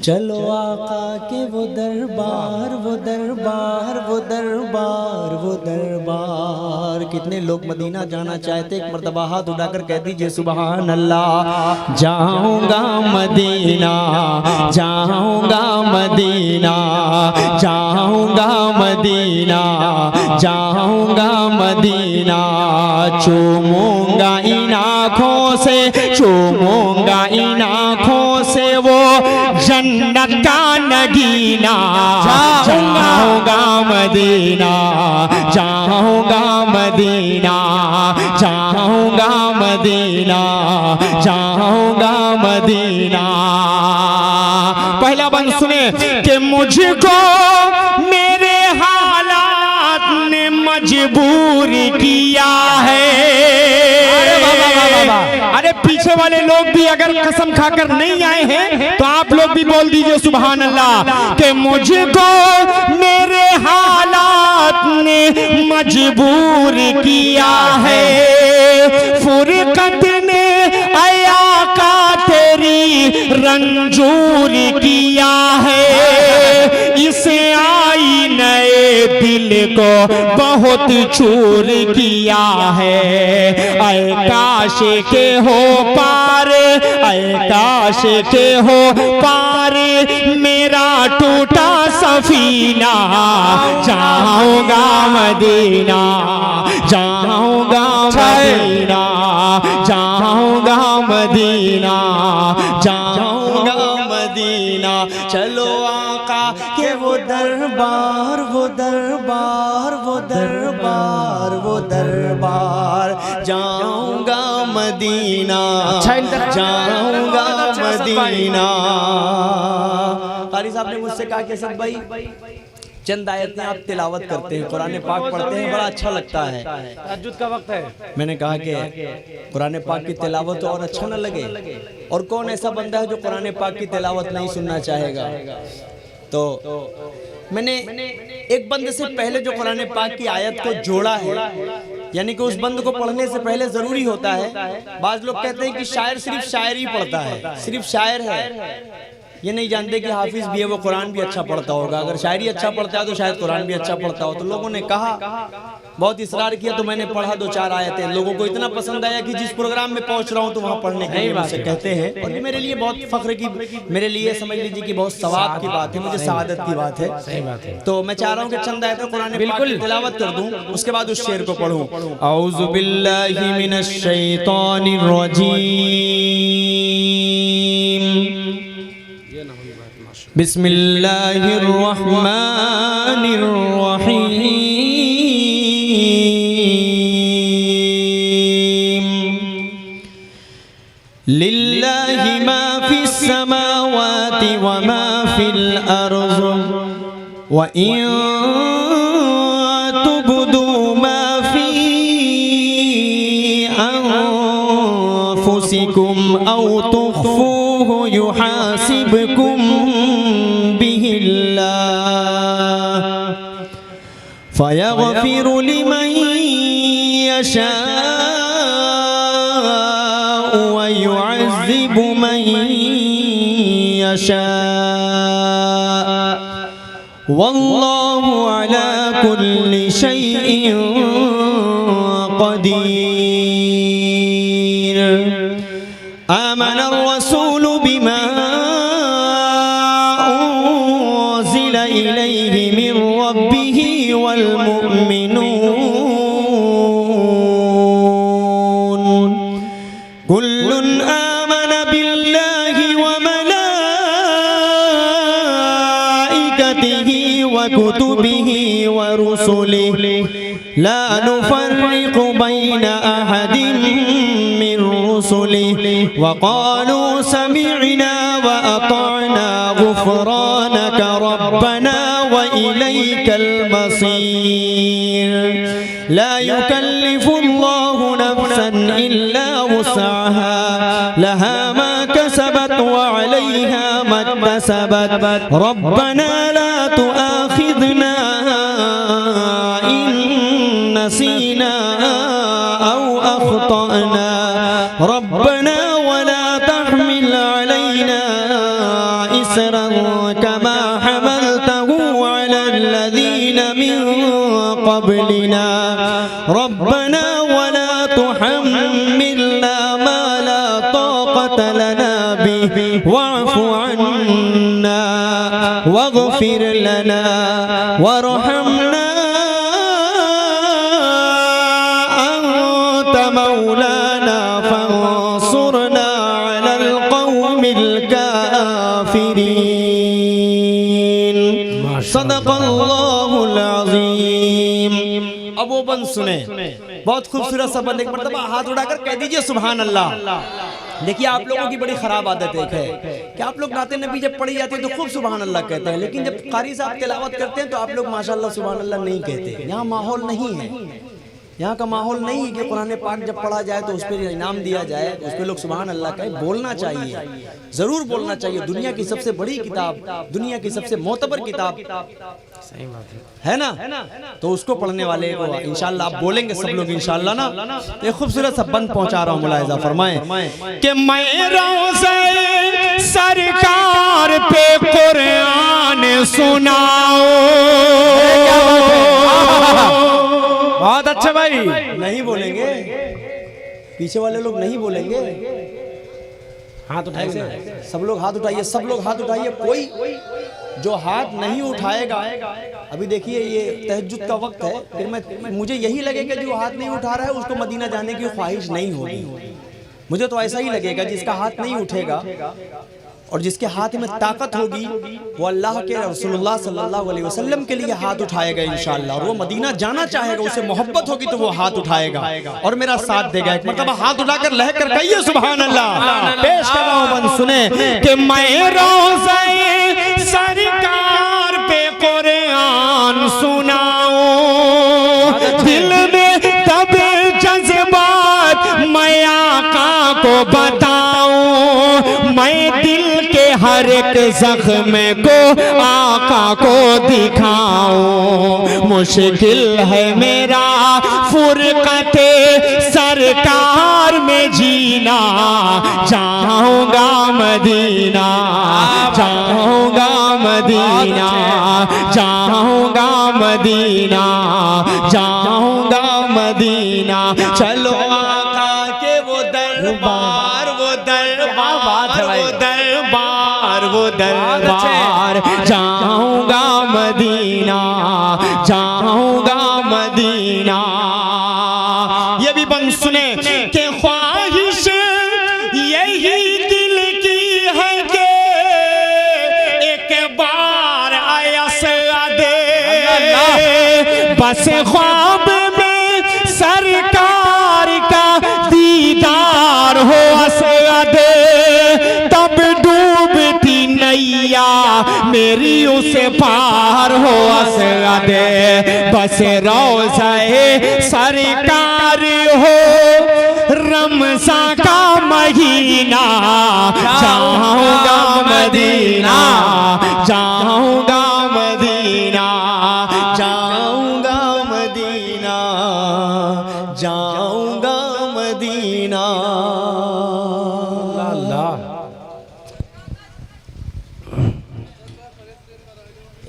चलो आका के वो दरबार वो दरबार वो दरबार वो दरबार। कितने लोग मदीना जाना चाहते, एक मर्तबा हाथ उठाकर कह दीजिए सुभान अल्लाह। जाऊंगा मदीना जाऊंगा मदीना जाऊंगा मदीना जाऊंगा मदीना। चूमूंगा इन आँखों से चूमूंगा इन आँखों से वो जन्नत का नगीना। जाऊंगा मदीना जाऊंगा मदीना जाऊंगा मदीना जाऊंगा मदीना। पहला बंद सुने कि मुझको मेरे हालात ने मजबूर किया है। अरे पीछे वाले लोग भी अगर कसम खाकर नहीं आए हैं तो आप लोग भी बोल दीजिए सुभान अल्लाह कि मुझको मेरे हालात ने मजबूर किया है। फुरकत ने आया का तेरी रंजूर किया है। इसे आई नए दिल को बहुत चूर किया है। ऐ काश के हो पार ऐ काश के हो पार मेरा टूटा सफीना। जाऊंगा मदीना जाऊंगा मदीना जाऊंगा मदीना जाऊंगा मदीना। चलो आका के वो दरबार वो दरबार वो दरबार वो दरबार। जाऊंगा मदीना जाऊंगा मदीना। कारी साहब ने मुझसे कहा कि सब भाई चंद आयतें आप तिलावत करते हैं, कुरान पाक पढ़ते हैं, बड़ा अच्छा लगता है। तहज्जुद का वक्त है। मैंने कहा कि कुरान पाक की तिलावत और अच्छा न लगे, और कौन ऐसा बंदा है जो कुरान पाक की तिलावत नहीं सुनना चाहेगा। तो मैंने एक बंद से पहले जो कुरान पाक की आयत को जोड़ा है, यानी कि उस बंद को पढ़ने से पहले जरूरी होता है। बाज लोग कहते हैं कि शायर सिर्फ शायरी पढ़ता है, सिर्फ शायर है, ये नहीं जानते कि हाफिज भी है, वो कुरान भी अच्छा पढ़ता होगा। अगर शायरी अच्छा पढ़ता है तो शायद कुरान भी अच्छा पढ़ता हो। तो लोगों ने कहा, बहुत इसरार किया, तो मैंने पढ़ा 2-4 आयतें। लोगों को इतना पसंद आया कि जिस प्रोग्राम में पहुंच रहा हूं तो वहां पढ़ने के लिए मुझसे कहते हैं। और ये मेरे लिए बहुत फख्र की, मेरे लिए समझ लीजिए कि बहुत सवाब की बात है, मुझे सआदत की बात है। सही बात है। तो मैं चाह रहा हूं कि चंद आयतें कुरान पाक की तिलावत कर दूं, उसके बाद उस शेर को पढ़ूं। औज़ु बिल्लाहि मिनश शैतानिर रजीम। बिस्मिल्लाहिर रहमानिर रहीम। लिल्लाहि मा फिस समावाति व मा फिल अर्ज़ व इन तुब्दू मा फी अनफुसिकुम औ तुख्फूहु युहासिबकुम फयग़फ़िरु लिमन यशाअ व युअज़्ज़िबु मन यशाअ वल्लाहु अला कुल्लि शैइन क़दीर। आमन अर्रसूलु बिमा उन्ज़िला इलैहि मिन रब्बिहि वल मुमिनून कुल्लुन आमन बिल्लाहि व मलाइकतिहि व कुतुबिहि व रुसुलिहि ला नुफ़र्रिक़ु बैन अहदिन मिन रुसुलिहि व क़ालू समिअना व अतअना गुफ़रानक रब्बना व इलैकल मसीर। ला युकल्लिफुल्लाहु नफ्सन इल्ला वुसअहा लहा मा कसबत व अलैहा मा इक्तसबत रब्बना ला तुआखिज़ना इन नसीना औ अख़्तअना रब्बना व ला तहमिल अलैना इसरा कमा हमलतहु अलल्लज़ीना मिन क़ब्लिना रब्बना वला तुहम्मिलना मा ला ताक़त लना बिहि वअफ़ु अन्ना वग़फ़िर लना वरहमना अंत मौलाना फंसुरना अलल क़ौमिल काफ़िरीन। सदक़ल्लाहुल अज़ीम। अब वो बंद सुने, बहुत खूबसूरत सा बंद। एक मरतबा हाथ उठाकर कह दीजिए सुभान अल्लाह। देखिए आप लोगों की बड़ी खराब आदत एक है कि आप लोग नाते नबी जब पढ़ी जाती है तो खूब सुभान अल्लाह कहते हैं, लेकिन जब कारी साहब तिलावत करते हैं तो आप लोग माशाअल्लाह सुभान अल्लाह नहीं कहते। यहाँ माहौल नहीं है, यहाँ का माहौल नहीं है कि कुरान पाक जब पढ़ा जाए तो उस पर इनाम दिया जाए, उस पर लोग सुभान अल्लाह कहें। बोलना चाहिए, जरूर बोलना चाहिए। दुनिया की सबसे बड़ी किताब, दुनिया की सबसे मोतबर किताब, सही बात है ना, तो उसको पढ़ने वाले को इंशाअल्लाह आप बोलेंगे सब लोग इंशाअल्लाह ना। तो एक खूबसूरत सा बंद पहुंचा रहा हूँ, मुलाहिजा फरमाएं कि मैं रोज़े सरकार पे कुरान सुनाओ। बहुत अच्छा भाई। नहीं बोलेंगे, पीछे वाले लोग नहीं बोलेंगे। हाथ उठाइए, सब लोग हाथ उठाइए, सब लोग हाथ उठाइए। कोई जो हाथ नहीं उठाएगा, अभी देखिए ये तहज्जुद का वक्त है, फिर मुझे यही लगेगा जो हाथ नहीं उठा रहा है उसको मदीना जाने की ख्वाहिश नहीं होगी। मुझे तो ऐसा ही लगेगा, जिसका हाथ नहीं उठेगा और जिसके हाथ में ताकत होगी वो अल्लाह के रसूलुल्लाह सल्लल्लाहु अलैहि वसल्लम के लिए हाथ उठाएगा इंशाअल्लाह। और वो मदीना जाना चाहेगा, उसे मोहब्बत होगी तो वो हाथ उठाएगा और मेरा साथ देगा। एक मतलब हाथ उठाकर लहकर कहिए सुभान अल्लाह। पेश कर रहा हूं, बंद सुने कि मैं रोज़े सरकार पे कुरान सुनाऊं, दिल में तब जज्बात मैं आका को बताऊं, मैं दिल के हर एक जख्म को आका को दिखाऊं। मुश्किल है मेरा फुरकते सरकार में जीना, जाऊंगा मदीना, जाऊंगा मदीना, जाऊंगा मदीना, जाऊंगा मदीना। चलो आका के वो दरबार, वो दरबार, वो दरबार, वो दरबार, जाऊंगा मदीना, जाऊंगा मदीना। ये भी बंद सुने कि ख्वाहिश यही दिल की है कि एक बार आया दे, बस ख्वाब में सरकार का दीदार हो असदे, तब डूबती नैया मेरी उसे पार हो असदे। बस रोज़े सरकार हो रमज़ान का महीना, जाऊंगा मदीना, जाऊंगा मदीना, जाऊंगा मदीना, जाऊंगा मदीना।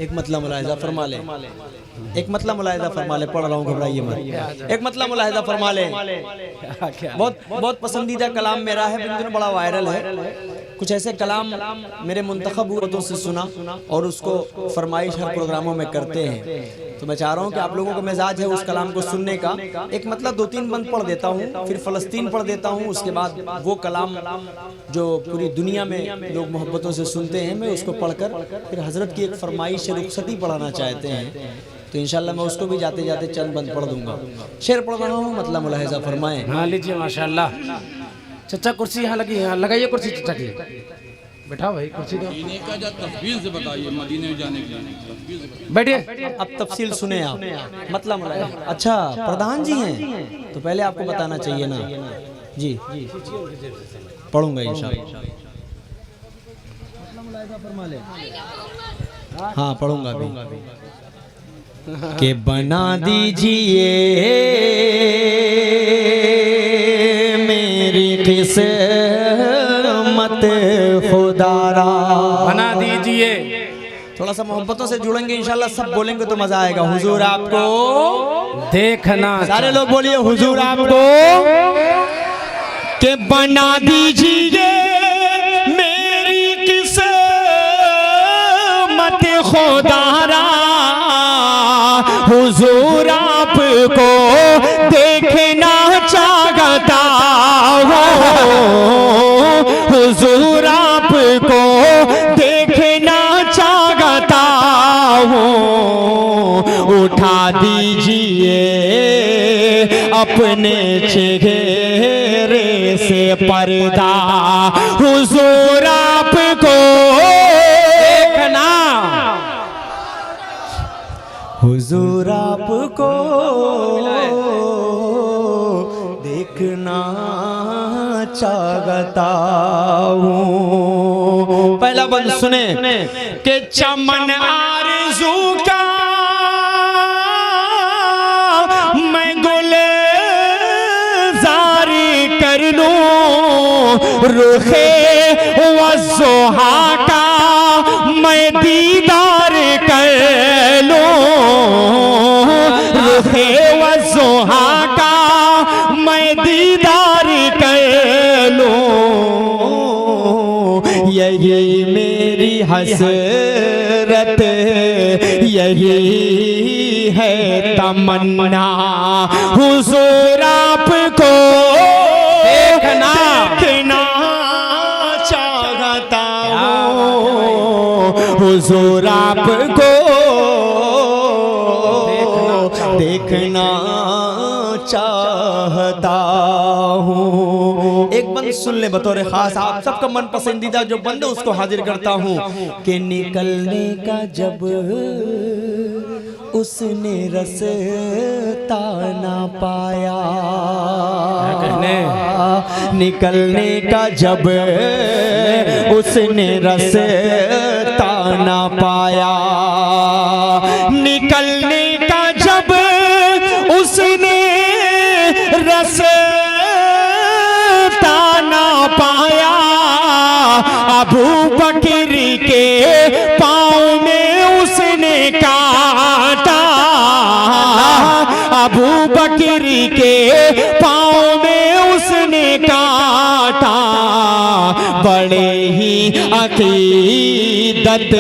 एक मतलब मुलाहिजा फरमा ले, एक मतलब मुलाहिजा फरमा ले, पढ़ रहा हूँ घबराइए मत। एक मतलब मुलाहिजा फरमा ले, बहुत बहुत पसंदीदा कलाम मेरा है, इन दिनों बड़ा वायरल है। कुछ ऐसे कलाम मेरे मुंतखब हुआ से सुना और उसको फरमाइश हर प्रोग्रामों में करते हैं, तो मैं चाह रहा हूँ कि आप लोगों को मिजाज है उस कलाम को सुनने का। एक मतलब 2-3 बंद पढ़ देता हूँ, फिर फ़लस्तीन पढ़ देता हूँ, उसके बाद वो कलाम जो पूरी दुनिया में लोग मोहब्बतों से सुनते हैं, मैं उसको पढ़कर फिर हज़रत की एक फरमाइश रुखसती पढ़ाना चाहते हैं, तो इंशाल्लाह मैं उसको भी जाते जाते चंद बंद पढ़ दूंगा। शेर पढ़ रहा हूँ, मतलब मुलाहिजा फरमाएं। हाँ लीजिए माशाल्लाह। चचा कुर्सी यहाँ लगी, यहाँ लगाइए कुर्सी चचा की, बैठाओ भाई कुर्सी दो। तफसील से बताइए मदीने जाने की, बैठिए। अब तफसील सुने आप, मतलब अच्छा प्रधान जी हैं तो पहले आपको बताना चाहिए ना जी। पढ़ूंगा इंशाल्लाह। हाँ पढ़ूंगा भी कि बना दीजिए मेरी किस्मत खुदारा, बना दीजिए थोड़ा सा मोहब्बतों से जुड़ेंगे इंशाल्लाह, सब बोलेंगे तो मजा आएगा। हुजूर आपको देखना, सारे लोग बोलिए हुजूर आपको के बना दीजिए मेरी किस्मत खुदारा, हुजूर आपको देखना चाहता हूँ, हुजूर आपको देखना चाहता हूँ, उठा दीजिए अपने चेहरे से पर्दा, हुजूर आपको देखना, हुजूर आपको देखना चाहता हूँ। पहला बंद सुने कि चमन आरज़ू का मैं गुलज़ारी कर लूं, रुखे वज़ोहा का मैं दीदार कर लूं, रुखे वज़ोहा का मैं दीदार कर लूं, यही मेरी हसरत, यही है तमन्ना, हुजूर आपको देखना चाहता हूँ, हुजूर आपको देखना चाहता हूँ। एक बंद सुन ले बतौर खास, आप सबका मन पसंदीदा जो बंद है उसको हाजिर करता हूँ कि निकलने का जब उसने रास्ता ना पाया, निकलने का जब उसने रास्ता ना पाया, निकलने का जब उसने रास्ता ना पाया, अबू बकर के पाँव में उसने काटा, अबू बकर के पाँव में उसने काटा, बड़े ही अकीदत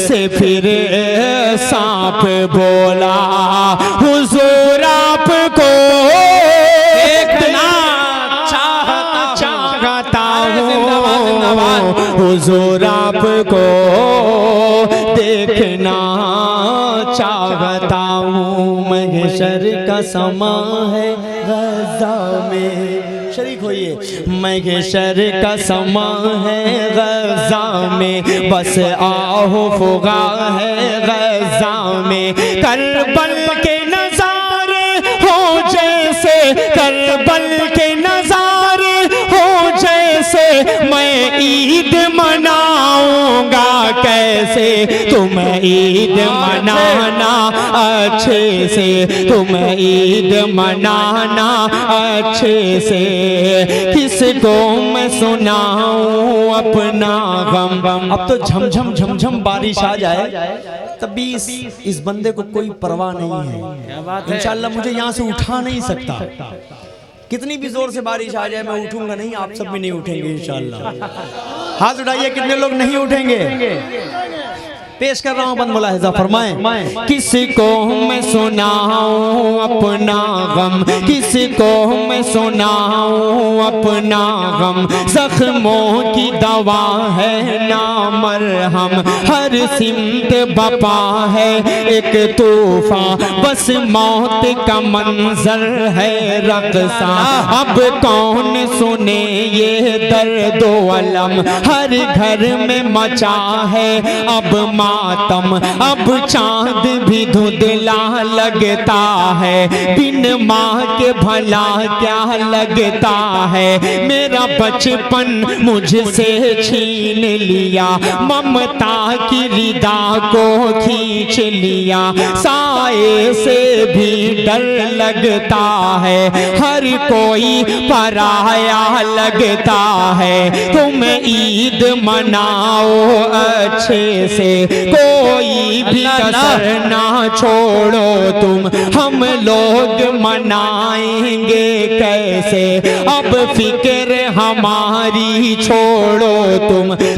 से फिर सांप बोला, हुजूर आपको देखना चाहता हूँ, हुजूर आपको देखना चाहता हूँ। महशर का समा है गज़ा में, शरीक होइए, महशर का समा है गज़ा में, बस आहो फुगा है गज़ा में, करबल के नज़ारे हो जैसे, करबल के नज़ारे हो जैसे, मैं ईद मनाऊंगा कैसे, तुम ईद मनाना अच्छे से, तुम ईद मनाना अच्छे से, किसको मैं सुनाऊं अपना गम। अब तो झमझम झमझम बारिश आ जाए तब भी इस बंदे को कोई परवाह नहीं है। इंशाअल्लाह मुझे यहाँ से उठा नहीं सकता, कितनी भी जोर से बारिश आ जाए मैं उठूंगा नहीं, आप सब भी नहीं उठेंगे इंशाअल्लाह। हाथ उठाइए कितने लोग नहीं उठेंगे। पेश कर रहा हूँ बंद मुलाहिजा फरमाएं। किसी को मैं सुनाऊं अपना गम, किसी को मैं सुनाऊं अपना गम, जख्मों की दवा है ना मरहम, हर सिमत बपा है एक तूफा, बस मौत का मंजर है रक़सा, अब कौन सुने ये दर्द अलम, हर घर में मचा है अब मातम, अब चांद भी धुंधला लगता है, बिन माँ के भला क्या लगता है, मेरा बचपन मुझसे छीन लिया, ममता की रिदा को खींच लिया, साए से भी डर लगता है, हर कोई पराया लगता है। तुम ईद मनाओ अच्छे से, कोई भी कसर ना छोड़ो तुम, हम लोग मनाएंगे कैसे, अब फिक्र हमारी छोड़ो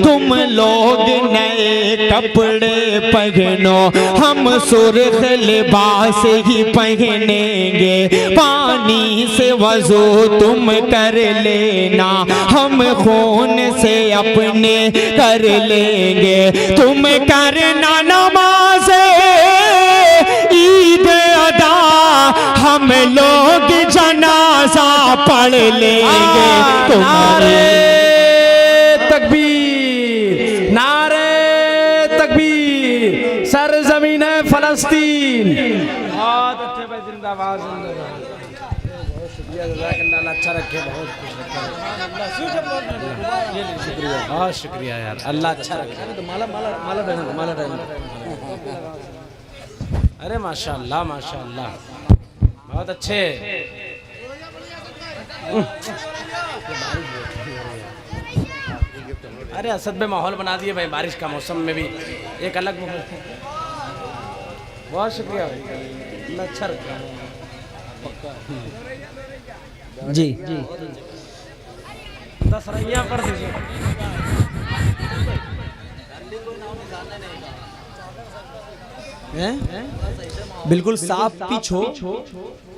तुम लोग नए कपड़े पहनो, हम सुर्ख लिबास ही पहनेंगे, पानी से वजू तुम कर लेना, हम खून से अपने कर लेंगे, तुम करना नमाज़ ईद अदा, हम लोग जनाजा पढ़ लेंगे। तुम्हारे तकबीर, नारे तकबीर, सरजमीन है फलस्तीन। बहुत अच्छे भाई, जिंदाबाद जिंदाबाद। बहुत शुक्रिया, जज़ाकल्लाह, अच्छा रखे, बहुत शुक्रिया, बहुत शुक्रिया यार, अल्लाह अच्छा रखे। माला माला माला रहना, माला रहना। अरे माशाअल्लाह माशाअल्लाह, बहुत अच्छे। अरे असद में माहौल बना दिए भाई, बारिश का मौसम में भी एक अलग माहौल। बहुत शुक्रिया भाई, अल्लाह अच्छा रखा। जी 10 रैया पढ़ दीजिए। बिल्कुल साफ पिच हो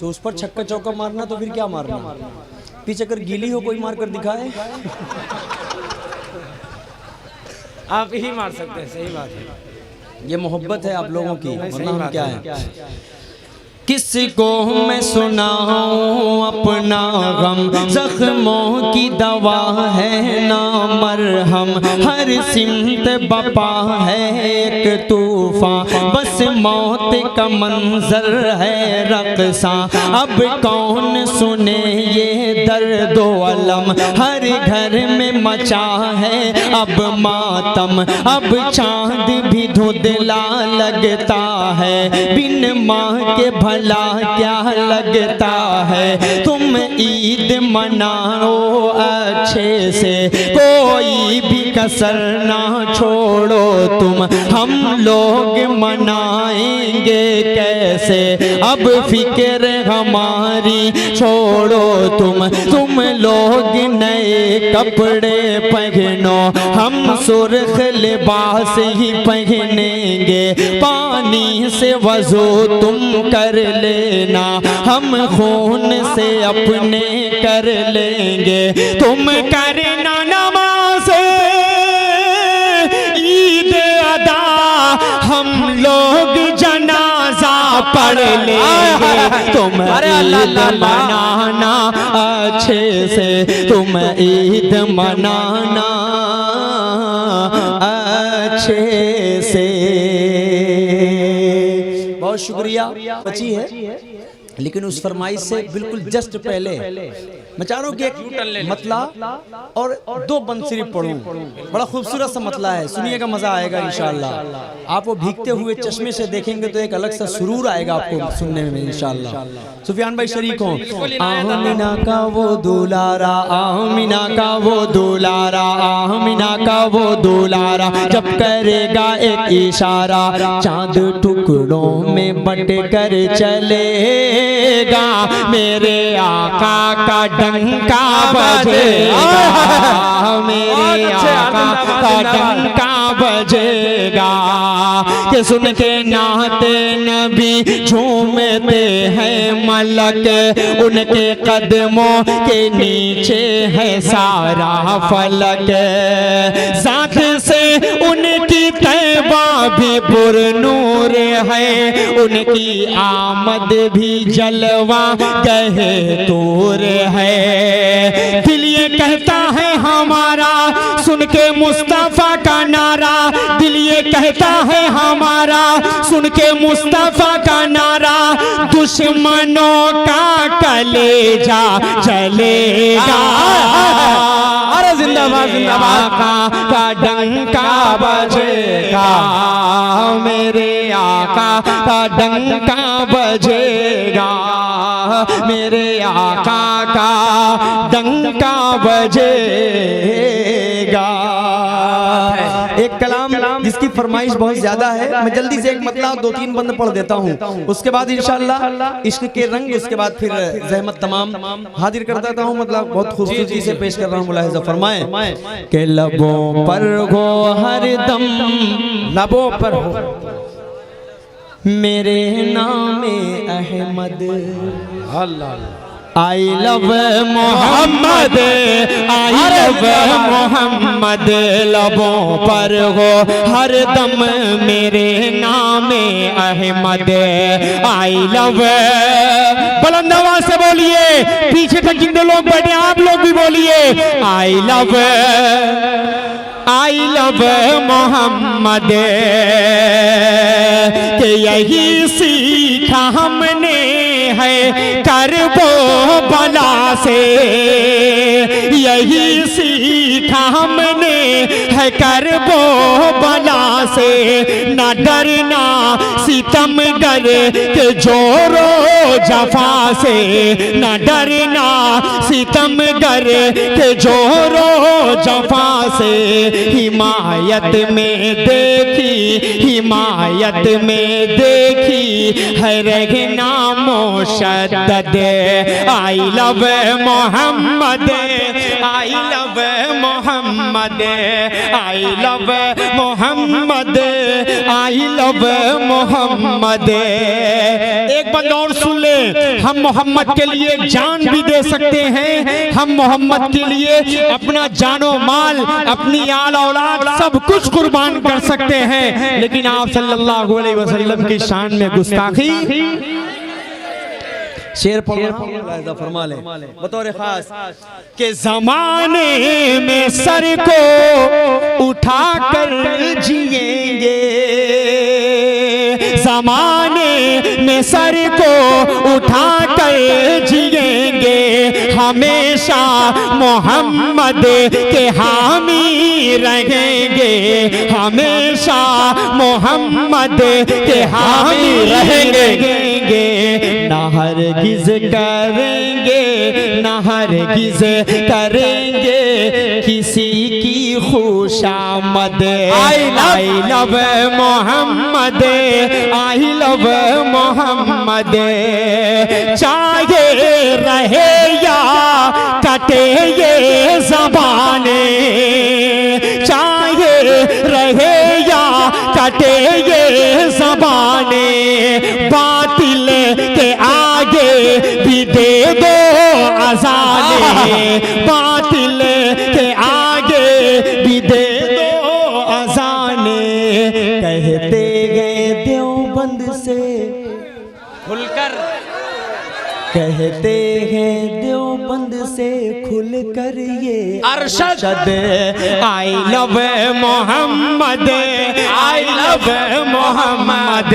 तो उस पर छक्का चौका मारना, तो फिर क्या मारना। पिच अगर गीली हो कोई मार कर दिखाए। आप ही मार सकते हैं, सही बात है। ये मोहब्बत है आप लोगों की, वरना हम क्या है। किसको मैं सुनाऊं अपना गम, जख्मों की दवा है ना मरहम, हर सिमत बपा है एक तूफान, बस मौत का मंजर है रक़्सा, अब कौन सुने ये दर्द व अलम, हर घर में मचा है अब मातम, अब चांद भी धुंधला लगता है, बिन माँ के भला क्या लगता है, तुम ईद मनाओ अच्छे से, कोई भी कसर ना छोड़ो तुम, हम लोग मनाएंगे कैसे, अब फिक्र हमारी छोड़ो तुम लोग नए कपड़े पहनो, हम सुर्ख लिबास ही पहनेंगे, पानी से वजू तुम कर लेना, हम खून से अपने कर लेंगे, तुम करना नमाज़ ईद अदा, हम लोग जनाजा पढ़ लेंगे, तुम ईद मनाना अच्छे से, तुम ईद मनाना अच्छे से। बहुत शुक्रिया। बची है, लेकिन उस फरमाइश से बिल्कुल जस्ट पहले मैं चाह रहा हूँ कि एक मतला और 2 बंसरी पढ़ूं। बड़ा खूबसूरत सा मतला है, सुनिएगा, मजा आएगा इंशाअल्लाह। आप वो भीगते हुए चश्मे से देखेंगे तो एक अलग सा सुरूर आएगा आपको सुनने में इंशाअल्लाह। सुफियान भाई शरीक हों। आमिना का वो दुलारा, आमिना का वो दुलारा, आमिना का वो दुलारा, जब करेगा एक इशारा, चांद टुकड़ों में बट कर चलेगा, मेरे आका का डंका बजेगा, मेरे आका का डंका बजेगा, कि सुन के नाते नबी झूमते हैं मलक, उनके कदमों के नीचे है सारा फलक, साथ से उनकी तैबा भी पुरनूर है, उनकी आमद भी जलवा गहे तूर है, दिल ये कहता है हमारा सुन के मुस्तफा का नारा, दिल ये कहता है हमारा सुन के मुस्तफा का नारा, दुश्मनों का कलेजा जलेगा, अरे जिंदाबाद जिंदाबाद का डंका बजेगा। डंका बजेगा, मेरे आका का डंका बजेगा। एक कलाम जिसकी फरमाइश बहुत ज्यादा है, मैं जल्दी से एक मतलब 2-3 बंद पढ़ देता हूँ, उसके बाद इंशाअल्लाह इश्क के रंग, उसके बाद फिर ज़हमत तमाम हाजिर कर देता हूँ। मतलब बहुत खूबसूरती से पेश कर रहा हूँ। मुलाहिज़ा फरमाएं के लबों पर हो हरदम, लबों पर हो मेरे नामे Ahmad, Allah I love Mohammad, I love Mohammed, लबों पर हो हरदम मेरे नामे अहमद, आई लव। बुलंद आवाज से बोलिए, पीछे तक जितने लोग बैठे आप लोग भी बोलिए, I love, I love Mohammad, के यही सीखा हमने है करबो बला से, यही सीखा हमने है करबो बला से, ना डरना सितमगर के जोरो जफा से, ना डरना सितमगर के जोरो जफा से, हिमायत में देखी, हिमायत में देखी है रहना मोशद्दद, I love Mohammad, I love Mohammad, I love Mohammad, I love Mohammed. एक बात और सुन ले, हम मोहम्मद के लिए जान भी दे सकते हैं, हम मोहम्मद के लिए अपना जानो माल, अपनी आल औलाद सब कुछ कुर्बान कर सकते हैं, लेकिन आप सल्लल्लाहु अलैहि वसल्लम की शान में गुस्ताखी। शेर पढ़ो, फरमा ले बतौर खास के ज़माने में सर को उठा कर जिएंगे, ज़माने में सर को उठा कर जिएंगे, हमेशा मोहम्मद के हामी रहेंगे, हमेशा मोहम्मद के हामी रहेंगे, ना हरगिज़ करेंगे, ना हरगिज़ करेंगे किसी की खुशामद, I love Mohammad, I love Mohammed, चाहे रहे या कटे ये ज़बाने, चाहे रहे या कटे ये ज़बाने, बातिल के आगे भी दे दो अज़ाने, बातिल के आगे भी दे दो अज़ाने, कहते गए देवबंद से खुलकर, कहते हैं देवबंद से खुलकर ये Arshad, I love Mohammad, I love Mohammad,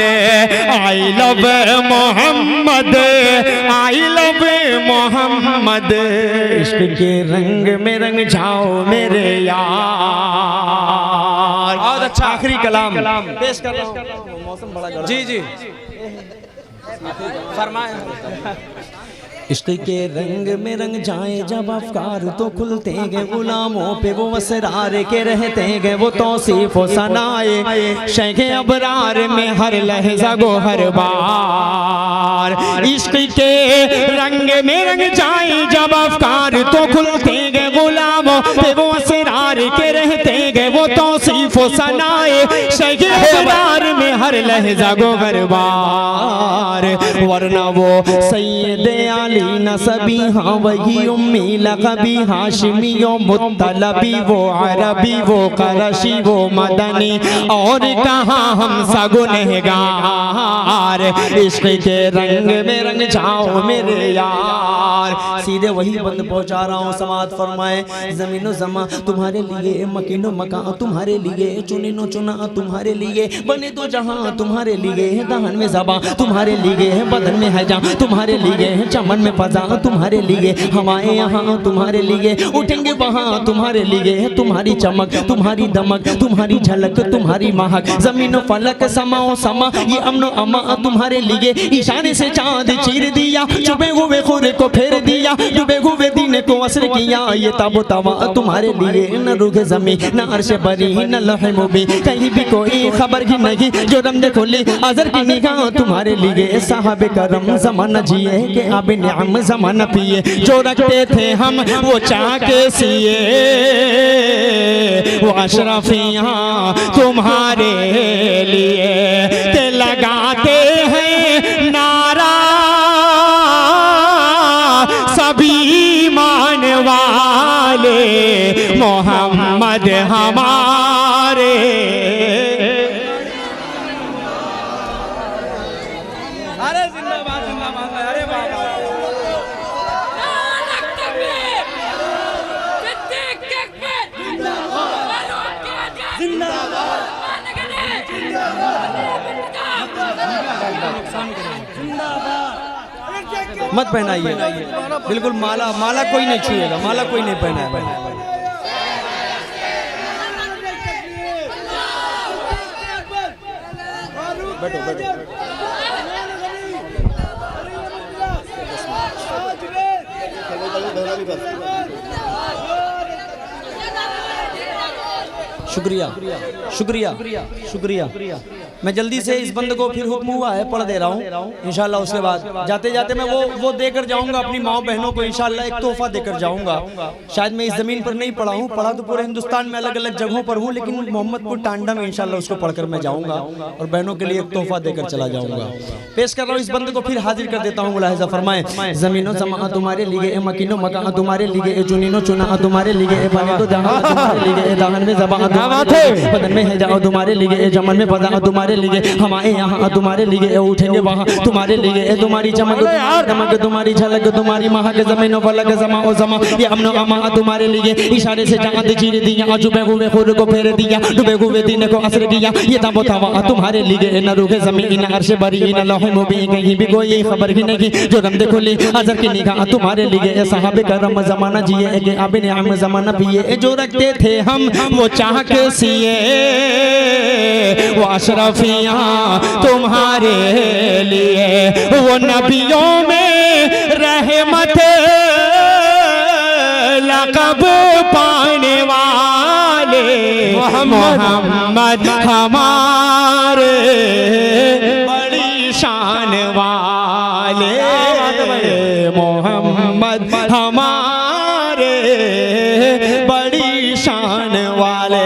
I love Mohammad, I love Mohammad. इश्क के रंग में रंग जाओ मेरे यार। बहुत अच्छा आखिरी कलाम पेश कर रहा हूं। मौसम बड़ा गर्म, जी जी फरमाए। इश्क के रंग में रंग जाए जब अफकार तो खुलते गए, गुलामों पे वो असरार के रहते गए, वो तौसीफ व सनाए शेख अबरार में हर लहजा गो हर बार। इश्क के रंग में रंग जाए जब अफकार तो खुलते गए, गुलामों पे वो असरार के रहते गए, वो तौसीफ व सनाए शेख अबरार में हर लहजा गो हर बार। वरना वो सैयद आली नसबी, हाँ वही उम्मी लक़बी, हाशिमी मुत्तलबी, वो अरबी वो करशी वो मदनी, और कहाँ हम सगुनहगार। इश्क के रंग में रंग जाओ मेरे यार। सीधे वही बंद पहुंचा रहा हूँ, समात फरमाए। ज़मीनो ज़मा तुम्हारे लिए, मकीनो मकान तुम्हारे लिए, चुनी नो चुना तुम्हारे लिए, बने तो जहां तुम्हारे लिए, दहन में ज़बां तुम्हारे लिए, बदन में है जान तुम्हारे लिए, चमन में फजा तुम्हारे लिए, हमारे यहाँ तुम्हारे लिए, उठेंगे वहाँ तुम्हारे लिए, तुम्हारी चमक तुम्हारी दमक तुम्हारी झलक तुम्हारी महक, ज़मीन फलक समाओ समा ये अमनो अमा तुम्हारे लिए, इशारे से चाँद चीर दिया, चुभे हुए खुर को फेर दिया, डूबे हुए दिन को असर किया, ये ताबो तवा तुम्हारे लिए, न रुखे ज़मीं न अर्श बरी न लौह मुबी, कहीं भी कोई खबर ही नहीं, जो रमज़ खोली अज़र की निगाह तुम्हारे लिए, साहबे करम ज़माना जिए के आबे निअम ज़माना पिए, जो रखते थे हम वो चाह के सिए, वो अशरफियाँ तुम्हारे लिए, ते लगाते हैं नारा सभी मान वाले, मोहम्मद हमारे। अरे जिंदाबाद जिंदाबाद, अरे बाबा मत पहनाइए, बिल्कुल माला माला कोई नहीं छुएगा, माला कोई नहीं पहनाएगा। बैठो बैठो। शुक्रिया शुक्रिया शुक्रिया। मैं जल्दी से इस बंद को फिर हुक्म हुआ है पढ़ दे रहा हूँ इंशाल्लाह। उसके बाद जाते जाते मैं वो देकर जाऊंगा अपनी माँ बहनों को इंशाल्लाह, एक तोहफा देकर जाऊंगा। शायद मैं इस ज़मीन पर नहीं पढ़ा हूँ, पढ़ा तो पूरे हिंदुस्तान में अलग अलग जगहों पर हूँ, लेकिन मोहम्मदपुर टांडा में इंशाल्लाह उसको पढ़कर मैं जाऊँगा और बहनों के लिए एक तोहफा देकर चला जाऊँगा। पेश कर रहा हूँ इस बंद को, फिर हाजिर कर देता हूँ। मुलाहिज़ा फरमाएं, ज़मीनो ज़मा तुम्हारे लिए, मकीनो मका तुम्हारे लिए, चुनीनो चुना तुम्हारे लिए, बने तो जहां तुम्हारे लिए, दामन में ज़बां तुम्हारे, बदन में है जाओ तुम्हारे लिए, जमन में फज़ा तुम्हारे लिए, हमारे यहाँ तुम्हारे लिए, उठेंगे वहाँ तुम्हारे लिए, तुम्हारी चमक दमक तुम्हारी झलक तुम्हारी महक, ज़मीन फलक ज़मा ओ ज़मा ये अमनो अमा तुम्हारे लिए, इशारे से चाँद चीर दिया, चुभे हुए खुद को फेर दिया, डूबे हुए दिन को असर किया, ये तबो तवा तुम्हारे लिए, न रुके ज़मीन न अर्श बरी न लौह मुबीन, कहीं भी कोई खबर ही नहीं, जो रमज़ खुली अज़र की निगाह तुम्हारे लिए, साहबे करम ज़माना जिए के आबे निअम ज़माना पिए, जो रखते थे हम वो चाह के सिए, वो अशरफियाँ तुम्हारे लिए, वो नबियों में रहमत लक़ब पाने वाले, मोहम्मद हमारे बड़ी शान वाले, मोहम्मद हमारे बड़ी शान वाले।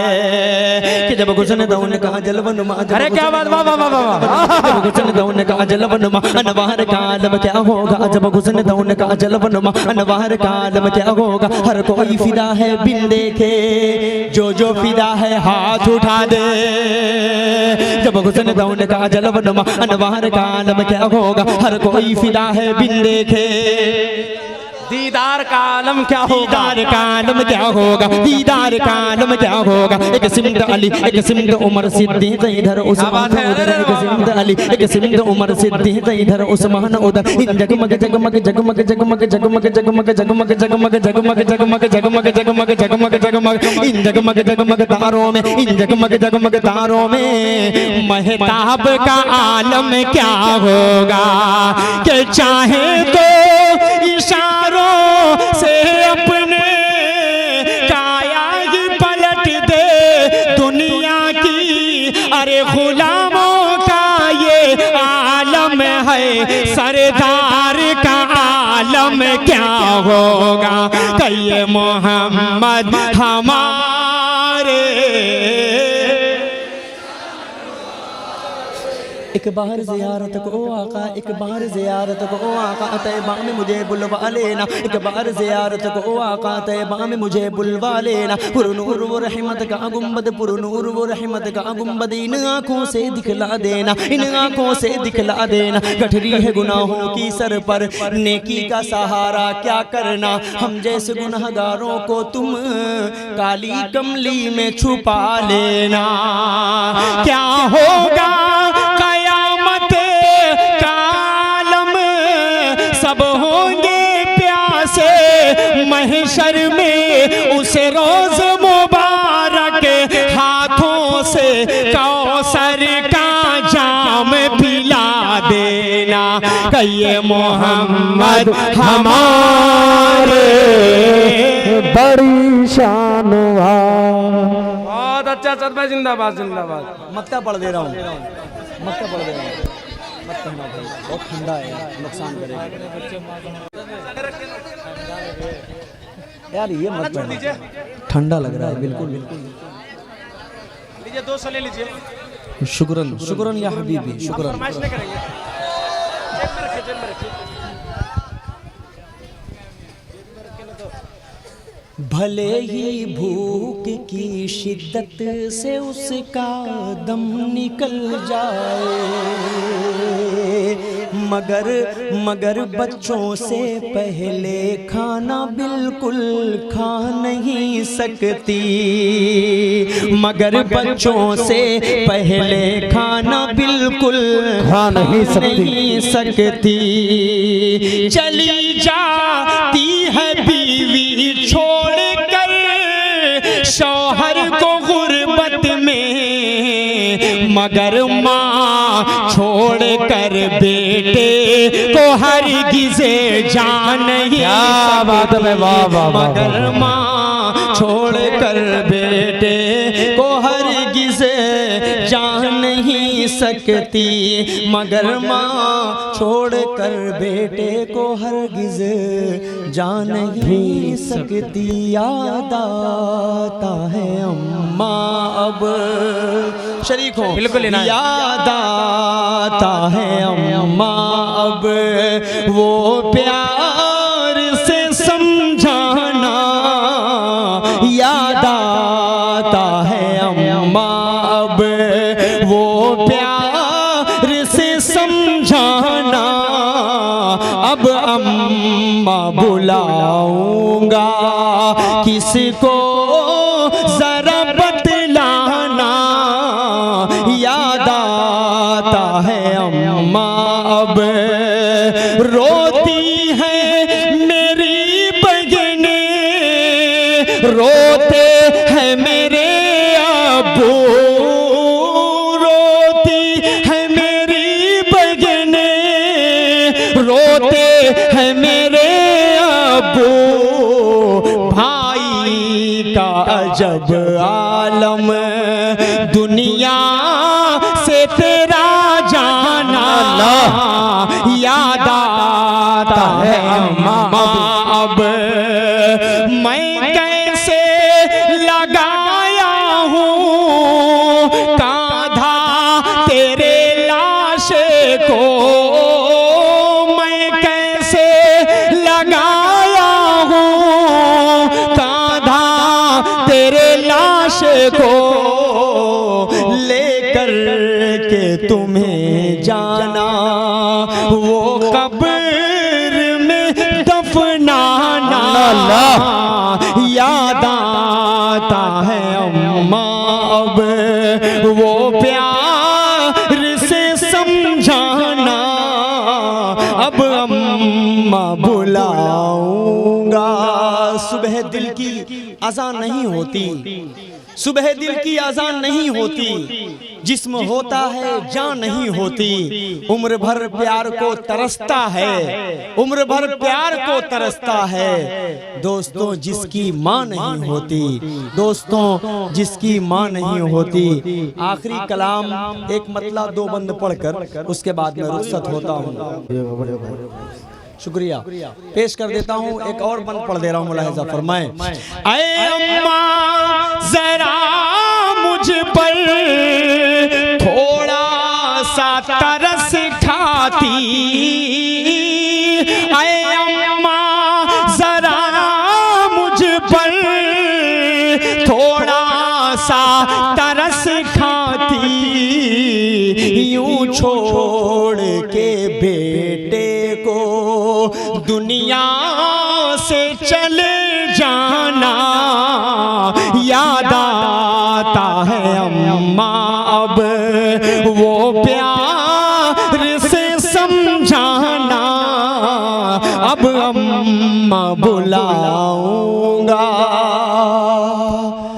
जब गुस्से दौन का जलवनुमा, अरे क्या बात, वाह वाह वाह वाह। गुस्से दौन का जलवनुमा, अनवार का आलम क्या होगा, जब गुस्से दौन का जलवनुमा, अनवार का आलम क्या होगा, हर कोई फिदा है बिन देखे, जो फिदा है हाथ उठा दे, जब गुस्से दौन का जलवनुमा, अनवार का आलम क्या होगा, हर कोई फिदा है बिन देखे, दीदार का आलम क्या होगा, दीदार का आलम क्या होगा, दीदार का आलम क्या होगा, एक सिमत अली एक सिमत उमर सिद्दीक़ इधर उस्मान उधर, एक सिमत अली एक सिमत उमर सिद्दीक़ इधर उस्मान उधर, इन जगमग जगमग जगमग जगमग जगमग जगमग जगमग जगमग जगमग जगमग जगमग जगमग जगमग जगमग, इन जगमग जगमग तारों में, इन जगमग जगमग तारों में महताब का आलम क्या होगा, कि चाहे तो इशारों से अपने काया ही पलट दे दुनिया की, अरे गुलामों का ये आलम है, सरदार का आलम क्या होगा, कहिए मोहम्मद हमारे। एक बार ज़ियारत को आका, एक बार ज़ियारत को आका, तैबा में मुझे बुलवा लेना। एक बार ज़ियारत को आका, तैबा में मुझे बुलवा लेना। पुरनूर वो रहमत का गुंबद, पुरनूर वो रहमत का गुंबद, इन आँखों से दिखला देना, इन आँखों से दिखला देना। गठरी है गुनाहों की सर पर, नेकी का सहारा क्या करना। हम जैसे गुनहगारों को तुम काली कमली में छुपा लेना। क्या होगा कयामत का आलम, सब होंगे प्यासे महशर में। उसे रोज मुबारक हाथों से कौसर का जाम पिला देना। कहिए मोहम्मद हमारे बड़ी शान। बहुत अच्छा सद भाई, जिंदाबाद जिंदाबाद। मक्का पढ़ दे रहा हूँ, मक्का पढ़ दे रहा हूँ। मत कहना भाई, बहुत ठंडा है यार, नुकसान करेगा यार, ये मत पढ़ना, ठंडा लग रहा है। बिल्कुल बिल्कुल लीजिए, 2 ले लीजिए। शुक्रन शुक्रन या हबीबी, शुक्रन। फरमाइश नहीं करेंगे, जेब में रखिए, जेब में रखिए। भले ही भूख की शिद्दत से उसका दम निकल जाए, मगर बच्चों से पहले खाना बिल्कुल खा नहीं सकती। मगर बच्चों से पहले खाना बिल्कुल खा नहीं सकती। चली जाती है बीवी छोड़ शौहर को गुर्बत में, मगर माँ छोड़ कर बेटे को हरगिज़े जान नहीं। बात है, वाह वाह। मगर माँ छोड़ कर बेटे को हरगिज़े जान नहीं सकती। मगर माँ छोड़ कर बेटे को हरगिज़ जान नहीं सकती। याद आता है अम्मा अब, शरीक हो बिल्कुल ना। याद आता है अम्मा अब, वो प्यार से समझाना। याद आता है अम्मा अब, वो प्यार से समझाना। अब अम्मा बुलाऊंगा किसको जरा बतलाना। याद आता है अम्मा अब, रोती है मेरी बहने, रोते हैं मेरे अब्बू, रोती है मेरी बहने, रोते हैं मेरे अब्बू। भाई का अजब आलम, दुनिया से तेरा जाना। याद आता है अम्मा अब, मैं कैसे लगाया हूँ कांधा तेरे लाशे को। मैं कैसे लगाया हूँ कांधा तेरे लाशे को। लेकर के तुम्हें जाना वो कब्र में दफनाना। याद आता है अम्मा अब, वो प्यार से समझाना। अब अम्मा बुलाऊंगा। सुबह दिल की अज़ान नहीं होती, सुबह दिल की अज़ान नहीं होती। जिस्म होता है जान नहीं होती। उम्र भर प्यार को तरसता है, उम्र भर प्यार को तरसता है। दोस्तों जिसकी माँ नहीं होती, दोस्तों जिसकी माँ नहीं होती। आखिरी कलाम एक मतला दो बंद पढ़कर उसके बाद में रुखसत होता हूँ। शुक्रिया पेश कर देता हूँ। एक और बंद पढ़ दे रहा हूँ, मुलाहिजा फरमाएं। ऐ अम्मा जरा मुझ पर थोड़ा सा तरस खाती, ऐ अम्मा जरा मुझ पर थोड़ा सा तरस खाती, यूं छोड़ के बेटे को दुनिया से चले जाना, याद आता है अम्मा अब वो प्यार